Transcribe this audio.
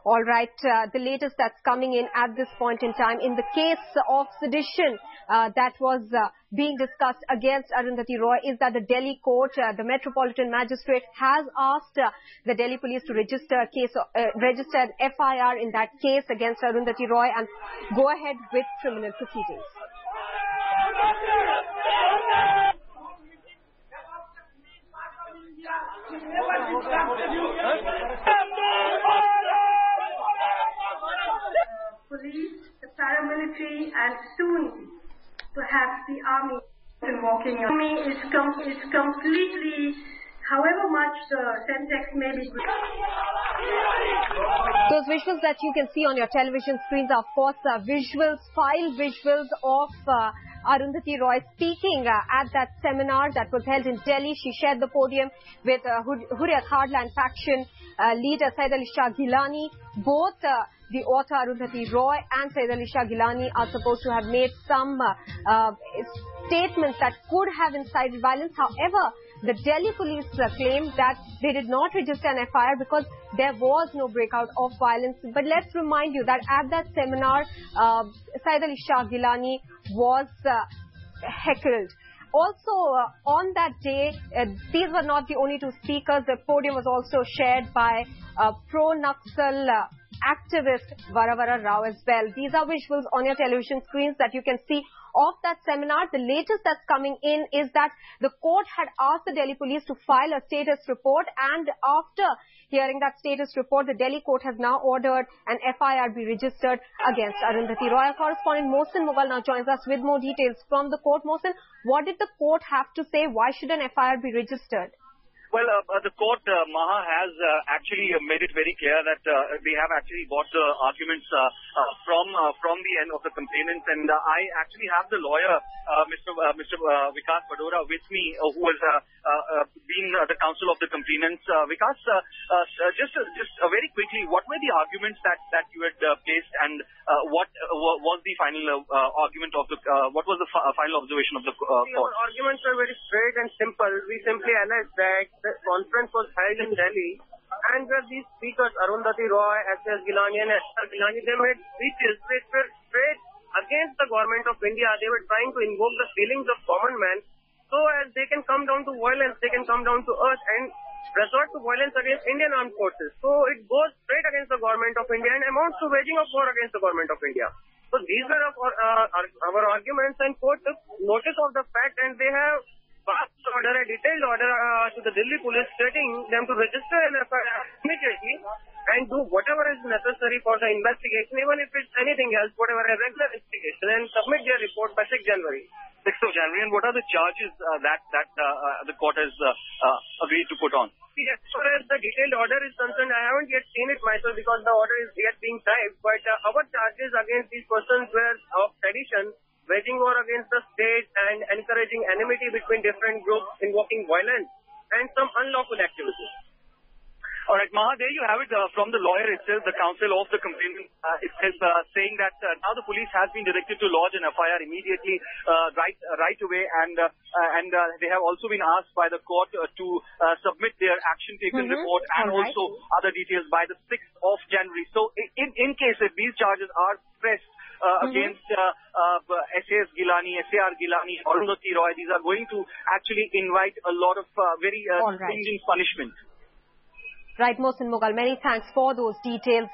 All right, the latest that's coming in at this point in time in the case of sedition that was being discussed against Arundhati Roy is that the Delhi court, the Metropolitan Magistrate, has asked the Delhi police to register a case, registered FIR in that case against Arundhati Roy and go ahead with criminal proceedings. Police, the paramilitary, and soon perhaps the army walking. The army is completely, however much the sentex may be. Those visuals that you can see on your television screens are, of course, file visuals of Arundhati Roy speaking at that seminar that was held in Delhi. She shared the podium with Hurriyat Hardline faction leader Syed Ali Shah Geelani. Both the author Arundhati Roy and Syed Ali Shah Geelani are supposed to have made some statements that could have incited violence. However, the Delhi police claim that they did not register an FIR because there was no breakout of violence. But let's remind you that at that seminar, Syed Ali Shah Geelani was heckled. Also, on that day, these were not the only two speakers. The podium was also shared by pro-Naxal activist Varavara Rao as well. These are visuals on your television screens that you can see of that seminar. The latest that's coming in is that the court had asked the Delhi police to file a status report, and after hearing that status report, the Delhi court has now ordered an FIR be registered against Arundhati Roy. Our correspondent Mohsin Mughal now joins us with more details from the court. Mohsin, what did the court have to say? Why should an FIR be registered? Well, the court, Maha, has actually made it very clear that they have actually bought the arguments from the end of the complainants, and I actually have the lawyer, Mr. Vikas Badora, with me, who has been the counsel of the complainants. Vikas, just very quickly, what were the arguments that you had placed, and what was the final argument of the what was the final observation of the court? Our arguments are very straight and simple. We simply allege that the conference was held in Delhi, and where these speakers, Arundhati Roy, S.S. Geelani and S.R. Geelani, they made speeches which were straight against the government of India. They were trying to invoke the feelings of common man, so as they can come down to violence, they can come down to earth and resort to violence against Indian armed forces. So it goes straight against the government of India and amounts to waging of war against the government of India. So these were our arguments, and court took notice of the fact, and they have passed a detailed order to the Delhi police stating them to register an FIR immediately and do whatever is necessary for the investigation, even if it's anything else, whatever a regular investigation, and submit their report by 6th January. 6th of January, and what are the charges that the court has agreed to put on? As far as the detailed order is concerned, I haven't yet seen it myself because the order is yet being typed, but our charges against these persons were of sedition, waging war against the state, and encouraging enmity between different groups, invoking violence, and some unlawful activities. All right, Maha, there you have it from the lawyer itself, the counsel of the complainant itself, saying that now the police has been directed to lodge an FIR immediately, right away, and they have also been asked by the court to submit their action taken report and also other details by the 6th of January. So, in case if these charges are pressed against S.S. Geelani, S.A.R. Geelani, Arundhati Roy, these are going to actually invite a lot of very stringent punishment. Right, Mohsin Mughal, many thanks for those details.